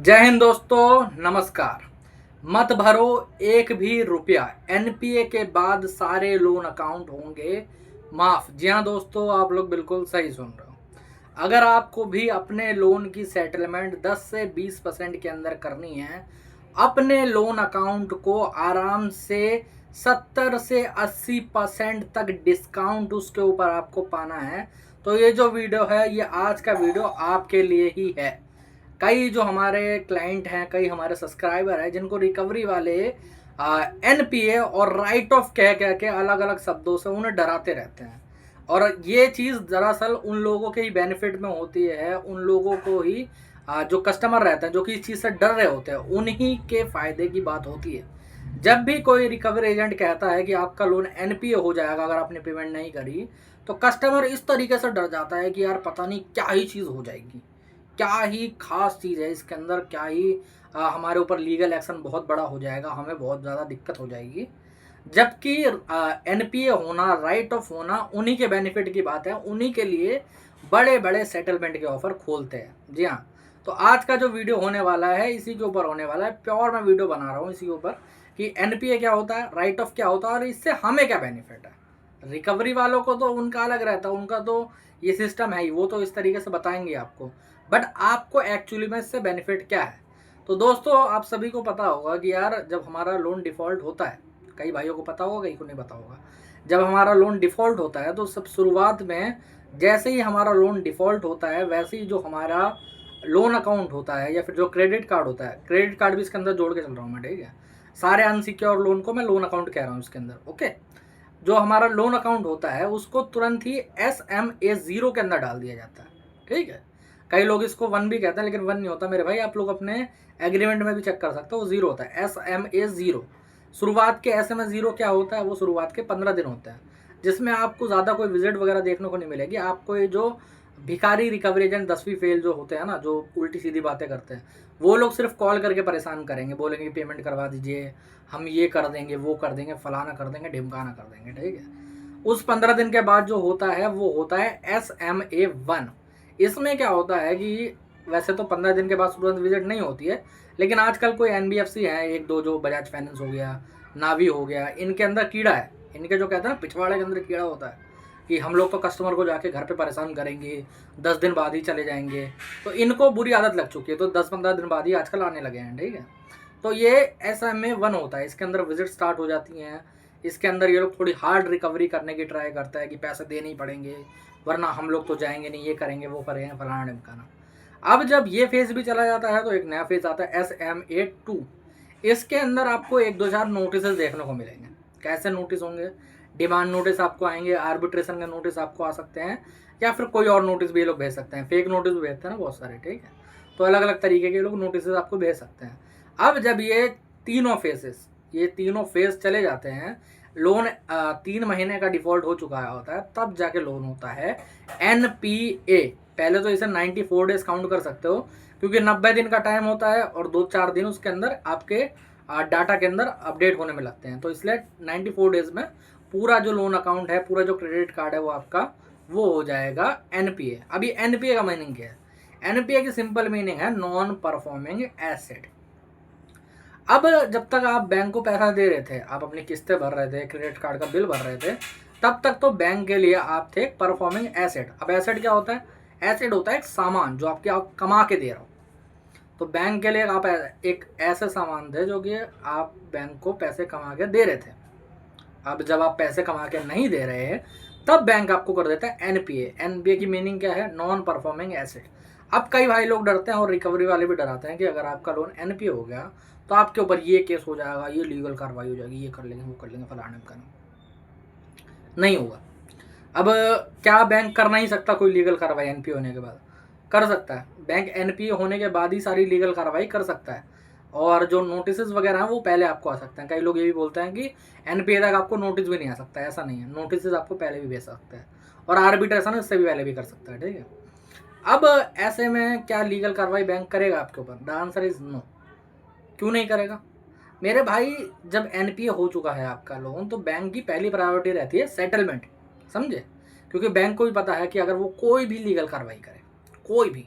जय हिंद दोस्तों, नमस्कार। मत भरो एक भी रुपया, एनपीए के बाद सारे लोन अकाउंट होंगे माफ। जी हाँ दोस्तों, आप लोग बिल्कुल सही सुन रहे हो। अगर आपको भी अपने लोन की सेटलमेंट 10 से 20% के अंदर करनी है, अपने लोन अकाउंट को आराम से 70 से 80% तक डिस्काउंट उसके ऊपर आपको पाना है, तो ये जो वीडियो है, ये आज का वीडियो आपके लिए ही है। कई जो हमारे क्लाइंट हैं, कई हमारे सब्सक्राइबर हैं, जिनको रिकवरी वाले एनपीए और राइट ऑफ कह कह के अलग अलग शब्दों से उन्हें डराते रहते हैं। और ये चीज़ दरअसल उन लोगों के ही बेनिफिट में होती है, उन लोगों को ही जो कस्टमर रहते हैं, जो कि इस चीज़ से डर रहे होते हैं, उन्हीं के फ़ायदे की बात होती है। जब भी कोई रिकवरी एजेंट कहता है कि आपका लोन एनपीए हो जाएगा अगर आपने पेमेंट नहीं करी, तो कस्टमर इस तरीके से डर जाता है कि यार पता नहीं क्या ही चीज़ हो जाएगी, क्या ही खास चीज़ है इसके अंदर, क्या ही हमारे ऊपर लीगल एक्शन बहुत बड़ा हो जाएगा, हमें बहुत ज़्यादा दिक्कत हो जाएगी। जबकि एनपीए होना, राइट ऑफ होना उन्हीं के बेनिफिट की बात है, उन्हीं के लिए बड़े बड़े सेटलमेंट के ऑफर खोलते हैं। जी हाँ, तो आज का जो वीडियो होने वाला है इसी के ऊपर होने वाला है। प्योर मैं वीडियो बना रहा हूँ इसी के ऊपर कि एनपीए क्या होता है, राइट ऑफ क्या होता है और इससे हमें क्या बेनिफिट है। रिकवरी वालों को तो उनका अलग रहता है, उनका तो ये सिस्टम है ही, वो तो इस तरीके से बताएंगे आपको, बट आपको एक्चुअली में इससे बेनिफिट क्या है। तो दोस्तों, आप सभी को पता होगा कि यार जब हमारा लोन डिफ़ॉल्ट होता है, कई भाइयों को पता होगा, कई को नहीं पता होगा। जब हमारा लोन डिफ़ॉल्ट होता है तो सब शुरुआत में जैसे ही हमारा लोन डिफ़ॉल्ट होता है, वैसे ही जो हमारा लोन अकाउंट होता है या फिर जो क्रेडिट कार्ड होता है, क्रेडिट कार्ड भी इसके अंदर जोड़ के चल रहा हूँ मैं, ठीक है। सारे अनसिक्योर लोन को मैं लोन अकाउंट कह रहा हूँ इसके अंदर, ओके। जो हमारा लोन अकाउंट होता है उसको तुरंत ही SMA0 के अंदर डाल दिया जाता है, ठीक है। कई लोग इसको 1 भी कहते हैं, लेकिन 1 नहीं होता मेरे भाई, आप लोग अपने एग्रीमेंट में भी चेक कर सकते हो, वो 0 होता है, SMA0। शुरुआत के SMA0 क्या होता है, वो शुरुआत के 15 दिन होते हैं, जिसमें आपको ज़्यादा कोई विजिट वगैरह देखने को नहीं मिलेगी। आपको ये जो भिखारी रिकवरी एजेंट 10वीं फेल जो होते हैं ना, जो उल्टी सीधी बातें करते हैं, वो लोग सिर्फ कॉल करके परेशान करेंगे, बोलेंगे पेमेंट करवा दीजिए, हम ये कर देंगे, वो कर देंगे, फलाना कर देंगे, ढिमकाना कर देंगे, ठीक है। उस 15 दिन के बाद जो होता है वो होता है SMA1। इसमें क्या होता है कि वैसे तो 15 दिन के बाद तुरंत विजिट नहीं होती है, लेकिन आजकल कोई एनबीएफसी है एक दो, जो बजाज फाइनेंस हो गया, नावी हो गया, इनके अंदर कीड़ा है, इनके जो कहते हैं ना पिछवाड़े के अंदर कीड़ा होता है कि हम लोग तो कस्टमर को जाके घर पे परेशान करेंगे, 10 दिन बाद ही चले जाएंगे। तो इनको बुरी आदत लग चुकी है, तो 10-15 दिन बाद ही आजकल आने लगे हैं, ठीक है। तो ये SMA1 होता है, इसके अंदर विजिट स्टार्ट हो जाती हैं। इसके अंदर ये लोग थोड़ी हार्ड रिकवरी करने की ट्राई करता है कि पैसे देने ही पड़ेंगे, वरना हम लोग तो जाएंगे नहीं, ये करेंगे वो करेंगे, फलाना ढिमकाना। अब जब ये फेज़ भी चला जाता है तो एक नया फेज़ आता है SMA2। इसके अंदर आपको 1-2-4 नोटिसेस देखने को मिलेंगे। कैसे नोटिस होंगे? डिमांड नोटिस आपको आएंगे, आर्बिट्रेशन के नोटिस आपको आ सकते हैं, या फिर कोई और नोटिस भी ये लोग भेज सकते हैं। फेक नोटिस भी भेजते हैं ना बहुत सारे, ठीक है। तो अलग अलग तरीके के लोग नोटिस आपको भेज सकते हैं। अब जब ये तीनों फेज चले जाते हैं, लोन 3 महीने का डिफॉल्ट हो चुका होता है, तब जाके लोन होता है एनपीए। पहले तो इसे 94 डेज काउंट कर सकते हो, क्योंकि 90 दिन का टाइम होता है और 2-4 दिन उसके अंदर आपके डाटा के अंदर अपडेट होने में लगते हैं। तो इसलिए 94 डेज में पूरा जो लोन अकाउंट है, पूरा जो क्रेडिट कार्ड है, वो आपका वो हो जाएगा एनपीए। अभी एनपीए का मीनिंग क्या है? एनपीए की सिंपल मीनिंग है नॉन परफॉर्मिंग एसेट। अब जब तक आप बैंक को पैसा दे रहे थे, आप अपनी किस्तें भर रहे थे, क्रेडिट कार्ड का बिल भर रहे थे, तब तक तो बैंक के लिए आप थे परफॉर्मिंग एसेट। अब एसेट क्या होता है? एसेट होता है एक सामान जो आपके आप कमा के दे रहा हो। तो बैंक के लिए आप एक ऐसे सामान थे जो कि आप बैंक को पैसे कमा के दे रहे थे। अब जब आप पैसे कमा के नहीं दे रहे हैं, तब बैंक आपको कर देता है एनपीए। एनपीए की मीनिंग क्या है? Non performing asset. अब कई भाई लोग डरते हैं और रिकवरी वाले भी डराते हैं कि अगर आपका लोन एनपीए हो गया तो आपके ऊपर ये केस हो जाएगा, ये लीगल कार्रवाई हो जाएगी, ये कर लेंगे, वो कर लेंगे, फलाने का नहीं होगा। अब क्या बैंक कर नहीं सकता कोई लीगल कार्रवाई एनपीए होने के बाद? कर सकता है। बैंक एनपीए होने के बाद ही सारी लीगल कार्रवाई कर सकता है, और जो नोटिसेस वगैरह हैं वो पहले आपको आ सकते हैं। कई लोग ये भी बोलते हैं कि एनपीए तक आपको नोटिस भी नहीं आ सकता है, ऐसा नहीं है। नोटिसेस आपको पहले भी भेज सकते हैं, और आर्बिट्रेशन इससे भी पहले भी कर सकता है, ठीक है। अब ऐसे में क्या लीगल कार्रवाई बैंक करेगा आपके ऊपर? The answer is no. क्यों नहीं करेगा मेरे भाई? जब एनपीए हो चुका है आपका लोन, तो बैंक की पहली प्रायोरिटी रहती है सेटलमेंट, समझे? क्योंकि बैंक को भी पता है कि अगर वो कोई भी लीगल कार्रवाई करे, कोई भी,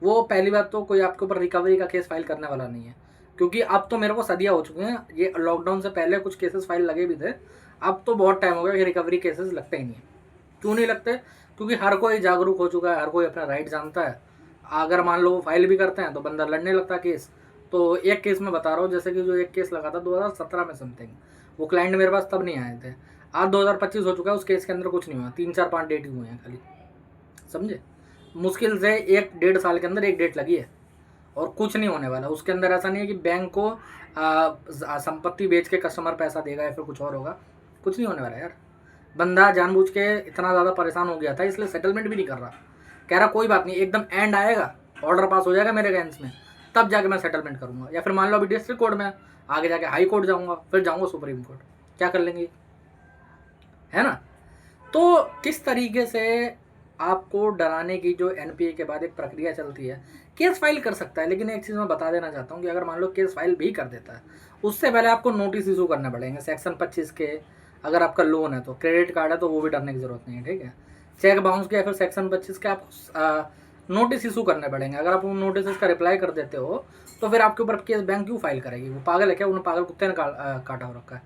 वो पहली बात तो कोई आपके ऊपर रिकवरी का केस फाइल करने वाला नहीं है, क्योंकि अब तो मेरे को सदियाँ हो चुकी हैं। ये लॉकडाउन से पहले कुछ केसेस फाइल लगे भी थे, अब तो बहुत टाइम हो गया कि रिकवरी केसेस लगते ही नहीं है। क्यों नहीं लगते? क्योंकि हर कोई जागरूक हो चुका है, हर कोई अपना राइट जानता है। अगर मान लो फाइल भी करते हैं तो बंदा लड़ने लगता है केस। तो एक केस मैं बता रहा हूँ, जैसे कि जो एक केस लगा था 2017 में समथिंग, वो क्लाइंट मेरे पास तब नहीं आए थे। आज 2025 हो चुका है, उस केस के अंदर कुछ नहीं हुआ, 3 4 5 डेट ही हुए हैं खाली, समझे। मुश्किल से 1 1.5 साल के अंदर एक डेट लगी है और कुछ नहीं होने वाला उसके अंदर। ऐसा नहीं है कि बैंक को संपत्ति बेच के कस्टमर पैसा देगा या फिर कुछ और होगा, कुछ नहीं होने वाला यार। बंदा जानबूझ के इतना ज़्यादा परेशान हो गया था, इसलिए सेटलमेंट भी नहीं कर रहा। कह रहा कोई बात नहीं, एकदम एंड आएगा, ऑर्डर पास हो जाएगा मेरे अगेंस्ट में, तब जाके मैं सेटलमेंट करूंगा। या फिर मान लो अभी डिस्ट्रिक्ट कोर्ट में, आगे जाके हाई कोर्ट जाऊंगा, फिर जाऊंगा सुप्रीम कोर्ट, क्या कर लेंगे, है ना। तो किस तरीके से आपको डराने की जो एनपीए के बाद एक प्रक्रिया चलती है, केस फाइल कर सकता है। लेकिन एक चीज़ मैं बता देना चाहता हूँ कि अगर मान लो केस फाइल भी कर देता है, उससे पहले आपको नोटिस इशू करने पड़ेंगे सेक्शन 25 के। अगर आपका लोन है तो, क्रेडिट कार्ड है तो वो भी डरने की जरूरत नहीं है, ठीक है। चेक बाउंस के या फिर सेक्शन 25 के आपको नोटिस इशू करने पड़ेंगे। अगर आप उन नोटिस का रिप्लाई कर देते हो तो फिर आपके ऊपर केस बैंक क्यों फाइल करेगी? वो पागल है क्या? उन्हें पागल कुत्ते ने काटा हो रखा है,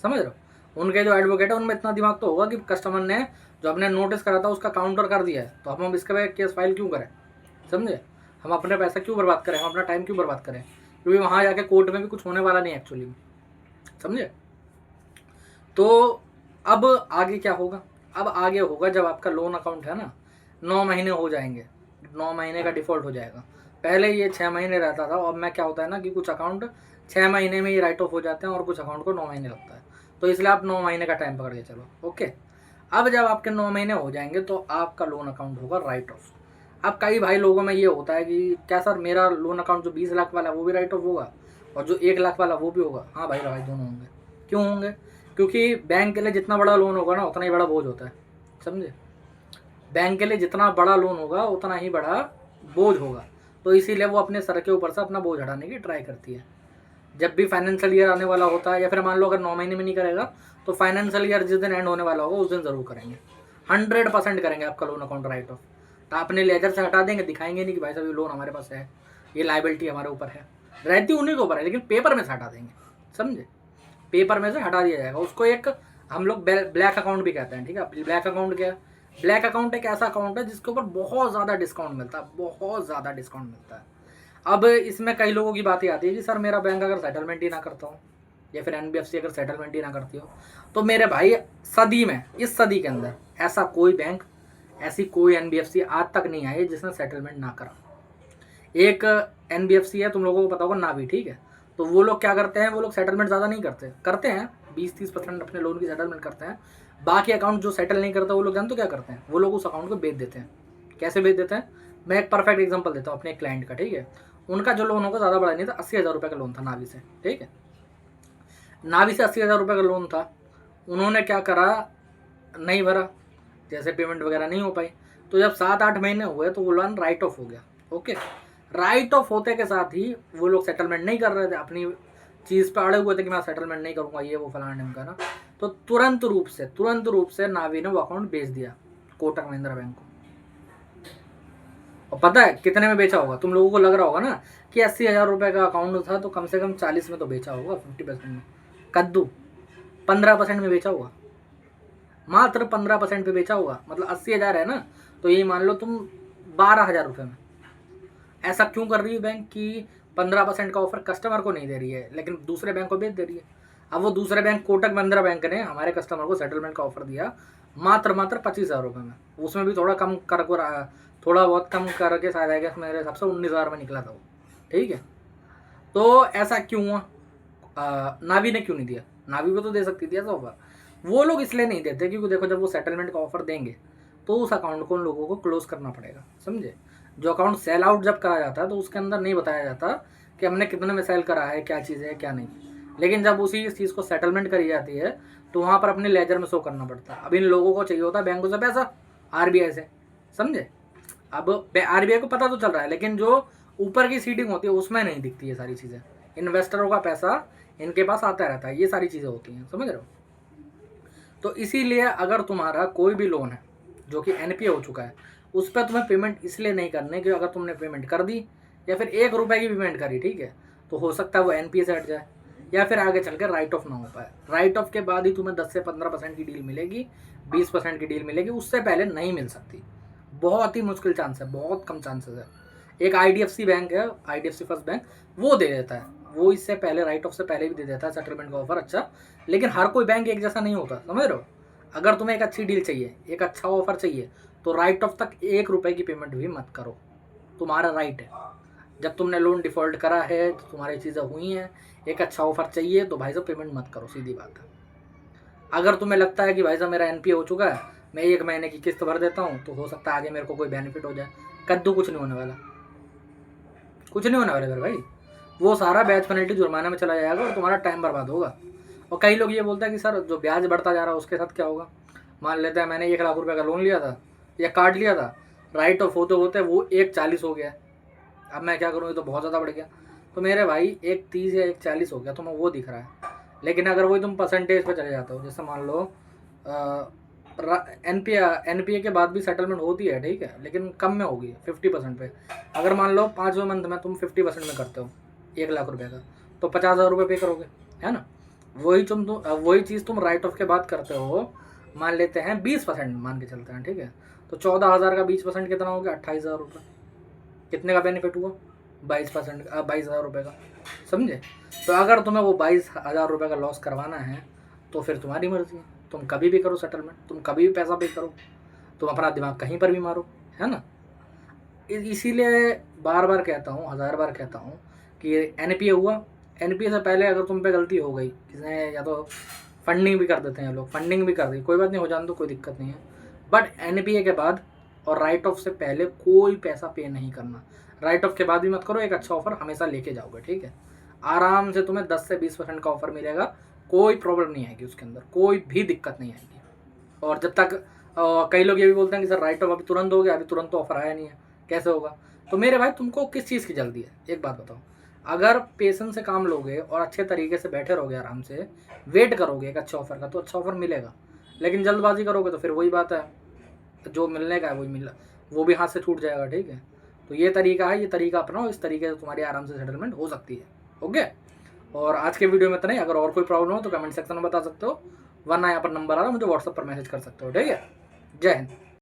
समझ रहे हो। उनके जो एडवोकेट है उनमें इतना दिमाग तो होगा कि कस्टमर ने जो हमने नोटिस करा था उसका काउंटर कर दिया है, तो हम इसके बाद केस फाइल क्यों करें, समझे। हम अपने पैसा क्यों बर्बाद करें, हम अपना टाइम क्यों बर्बाद करें, क्योंकि वहाँ जाके कोर्ट में भी कुछ होने वाला नहीं एक्चुअली में, समझे। तो अब आगे क्या होगा? अब आगे होगा जब आपका लोन अकाउंट है ना 9 महीने हो जाएंगे, 9 महीने का डिफ़ॉल्ट हो जाएगा। पहले ये 6 महीने रहता था, अब मैं क्या होता है ना कि कुछ अकाउंट 6 महीने में ही राइट ऑफ हो जाते हैं और कुछ अकाउंट को 9 महीने लगता है। तो इसलिए आप 9 महीने का टाइम पकड़ के चलो, ओके। अब जब आपके 9 महीने हो जाएंगे तो आपका लोन अकाउंट होगा राइट ऑफ। अब कई भाई लोगों में ये होता है कि क्या सर मेरा लोन अकाउंट जो 20 लाख वाला है वो भी राइट ऑफ होगा और जो 1 लाख वाला वो भी होगा? हाँ भाई, दोनों होंगे। क्यों होंगे? क्योंकि बैंक के लिए जितना बड़ा लोन होगा ना उतना ही बड़ा बोझ होता है, समझे। बैंक के लिए जितना बड़ा लोन होगा उतना ही बड़ा बोझ होगा। तो इसीलिए वो अपने सर के ऊपर से अपना बोझ हटाने की ट्राई करती है। जब भी फाइनेंशियल ईयर आने वाला होता है, या फिर मान लो अगर 9 महीने में नहीं करेगा तो फाइनेंशियल ईयर जिस दिन एंड होने वाला होगा उस दिन ज़रूर करेंगे, 100% करेंगे आपका लोन अकाउंट राइट ऑफ। तो अपने लेजर से हटा देंगे, दिखाएंगे नहीं कि भाई साहब ये लोन हमारे पास है, ये लाइबिलिटी हमारे ऊपर है, रहती उन्हीं के ऊपर है, लेकिन पेपर में से हटा देंगे, समझे। पेपर में से हटा दिया जाएगा उसको। एक हम लोग ब्लैक अकाउंट भी कहते हैं, ठीक है। ब्लैक अकाउंट क्या है? ब्लैक अकाउंट एक ऐसा अकाउंट है जिसके ऊपर बहुत ज़्यादा डिस्काउंट मिलता है, बहुत ज़्यादा डिस्काउंट मिलता है। अब इसमें कई लोगों की बातें आती है कि सर मेरा बैंक अगर सेटलमेंट ही ना करता हो या फिर एनबीएफसी अगर सेटलमेंट ही ना करती हो, तो मेरे भाई सदी में, इस सदी के अंदर ऐसा कोई बैंक, ऐसी कोई एनबीएफसी आज तक नहीं आई जिसने सेटलमेंट ना करा। एक एनबीएफसी है, तुम लोगों को पता होगा, नावी, ठीक है। तो वो लोग क्या करते हैं, वो लोग सेटलमेंट ज़्यादा नहीं करते हैं 20-30% अपने लोन की सेटलमेंट करते हैं। बाकी अकाउंट जो सेटल नहीं करता वो लोग जानते हो क्या करते हैं? वो लोग उस अकाउंट को बेच देते हैं। कैसे बेच देते हैं? मैं एक परफेक्ट एग्जांपल देता हूँ अपने क्लाइंट का, ठीक है। उनका जो लोन होगा ज़्यादा बड़ा नहीं था, 80,000 रुपये का लोन था नावी से, ठीक है। नावी से 80,000 रुपये का लोन था। उन्होंने क्या करा, नहीं भरा, जैसे पेमेंट वगैरह नहीं हो पाई, तो जब 7-8 महीने हुए तो वो लोन राइट ऑफ हो गया, ओके। राइट ऑफ होते के साथ ही वो लोग सेटलमेंट नहीं कर रहे थे, अपनी चीज़ पे अड़े हुए थे कि मैं सेटलमेंट नहीं करूँगा, ये वो फलाना ढिमका ना। तो तुरंत रूप से नावी ने वो अकाउंट बेच दिया कोटक महिंद्रा बैंक को। और पता है कितने में बेचा होगा? तुम लोगों को लग रहा होगा ना कि 80,000 रुपये का अकाउंट था तो कम से कम 40 में तो बेचा होगा, 50% में। कद्दू 15% में बेचा होगा, मात्र 15% पे बेचा होगा। मतलब 80,000 है ना, तो यही मान लो तुम 12,000 रुपये में। ऐसा क्यों कर रही है बैंक कि 15% का ऑफर कस्टमर को नहीं दे रही है लेकिन दूसरे बैंक को बेच दे रही है। अब वो दूसरे बैंक कोटक महिंद्रा बैंक ने हमारे कस्टमर को सेटलमेंट का ऑफर दिया मात्र 25,000 रुपये में। उसमें भी थोड़ा बहुत कम करके शायद आएगा, मेरे हिसाब से 19,000 में निकला था वो, ठीक है। तो ऐसा क्यों हुआ? नावी ने क्यों नहीं दिया? नावी को तो दे सकती थी ऐसा ऑफर। वो लोग इसलिए नहीं देते क्योंकि देखो जब वो सेटलमेंट का ऑफर देंगे तो उस अकाउंट को उन लोगों को क्लोज करना पड़ेगा, समझे। जो अकाउंट सेल आउट जब करा जाता है तो उसके अंदर नहीं बताया जाता कि हमने कितने में सेल करा है, क्या चीज़ है क्या नहीं। लेकिन जब उसी इस चीज़ को सेटलमेंट करी जाती है तो वहाँ पर अपने लेजर में शो करना पड़ता है। अब इन लोगों को चाहिए होता है बैंकों से पैसा, आरबीआई से, समझे। अब आरबीआई को पता तो चल रहा है लेकिन जो ऊपर की सीटिंग होती है उसमें नहीं दिखती है सारी चीज़ें। इन्वेस्टरों का पैसा इनके पास आता रहता है, ये सारी चीज़ें होती हैं, समझ रहे हो। तो इसीलिए अगर तुम्हारा कोई भी लोन है जो कि एनपीए हो चुका है, उस पर तुम्हें पेमेंट इसलिए नहीं करने कि अगर तुमने पेमेंट कर दी या फिर 1 रुपये की पेमेंट करी, ठीक है, तो हो सकता है वो NPA से हट जाए या फिर आगे चल कर राइट ऑफ ना हो पाए। राइट ऑफ के बाद ही तुम्हें 10 से 15% की डील मिलेगी, 20% की डील मिलेगी, उससे पहले नहीं मिल सकती। बहुत ही मुश्किल चांस है, बहुत कम चांसेस है। एक IDFC बैंक है, IDFC फर्स्ट बैंक, वो दे देता है, वो इससे पहले राइट ऑफ से पहले भी दे देता है सेटलमेंट का ऑफर अच्छा। लेकिन हर कोई बैंक एक जैसा नहीं होता, समझ रहे हो। अगर तुम्हें एक अच्छी डील चाहिए, एक अच्छा ऑफर चाहिए, तो राइट ऑफ तक 1 रुपये की पेमेंट भी मत करो, तुम्हारा राइट है। जब तुमने लोन डिफ़ॉल्ट करा है तो तुम्हारी चीज़ें हुई हैं, एक अच्छा ऑफर चाहिए तो भाई साहब पेमेंट मत करो, सीधी बात है। अगर तुम्हें लगता है कि भाई साहब मेरा NPA हो चुका है, मैं 1 महीने की किस्त भर देता हूँ तो हो सकता है आगे मेरे को कोई बेनिफिट हो जाए, कद्दू कुछ नहीं होने वाला, कुछ नहीं होने वाला मेरे भाई। वो सारा ब्याज पेनल्टी जुर्माने में चला जाएगा और तुम्हारा टाइम बर्बाद होगा। और कई लोग ये बोलते हैं कि सर जो ब्याज बढ़ता जा रहा है उसके साथ क्या होगा। मान लेते हैं मैंने 1 लाख रुपए का लोन लिया था या कार्ड लिया था, राइट ऑफ होते होते वो 1,40 हो गया, अब मैं क्या करूँ, ये तो बहुत ज़्यादा बढ़ गया। तो मेरे भाई 1,30 या 1,40 हो गया, तो मैं वो दिख रहा है। लेकिन अगर वही तुम परसेंटेज पे चले जाते हो, जैसे मान लो NPA के बाद भी सेटलमेंट होती है, ठीक है, लेकिन कम में होगी 50% पे। अगर मान लो 5वें मंथ में तुम 50% में करते हो 1 लाख रुपए का, तो 50,000 रुपये पे करोगे, है ना। वही चीज़ तुम राइट ऑफ के बाद करते हो, मान लेते हैं 20% मान के चलते हैं, ठीक है, तो 14,000 का 20% कितना हो गया, 28,000 रुपये। कितने का बेनिफिट हुआ, 22%, 22,000 रुपये का, समझे। तो अगर तुम्हें वो 22,000 रुपये का लॉस करवाना है तो फिर तुम्हारी मर्जी है, तुम कभी भी करो सेटलमेंट, तुम कभी भी पैसा पे करो, तुम अपना दिमाग कहीं पर भी मारो, है ना। इसीलिए बार बार कहता हूँ, 1000 बार कहता हूँ कि NPA हुआ, NPA से पहले अगर तुम पे गलती हो गई, किसने या तो फंडिंग भी कर देते हैं लोग, फंडिंग भी कर दी, कोई बात नहीं, हो जाने दो, कोई दिक्कत नहीं है। बट NPA के बाद और राइट ऑफ से पहले कोई पैसा पे नहीं करना। राइट ऑफ के बाद भी मत करो, एक अच्छा ऑफर हमेशा लेके जाओगे, ठीक है। आराम से तुम्हें 10 से 20% का ऑफर मिलेगा, कोई प्रॉब्लम नहीं आएगी उसके अंदर, कोई भी दिक्कत नहीं आएगी। और जब तक कई लोग ये भी बोलते हैं कि सर राइट ऑफ अभी तुरंत हो गया, अभी तुरंत तो ऑफर आया नहीं है, कैसे होगा। तो मेरे भाई तुमको किस चीज़ की जल्दी है, एक बात बताओ। अगर पेशेंस से काम लोगे और अच्छे तरीके से बैठे रहोगे, आराम से वेट करोगे एक अच्छे ऑफर का, तो अच्छा ऑफर मिलेगा। लेकिन जल्दबाजी करोगे तो फिर वही बात है, जो मिलने का है वही मिल, वो भी हाथ से छूट जाएगा, ठीक है। तो ये तरीका है, ये तरीका अपनाओ, इस तरीके से तुम्हारी आराम से सेटलमेंट हो सकती है, ओके। और आज के वीडियो में इतना ही। अगर और कोई प्रॉब्लम हो तो कमेंट सेक्शन में बता सकते हो, वरना यहाँ पर नंबर आ रहा है, मुझे व्हाट्सएप पर मैसेज कर सकते हो, ठीक है। जय हिंद।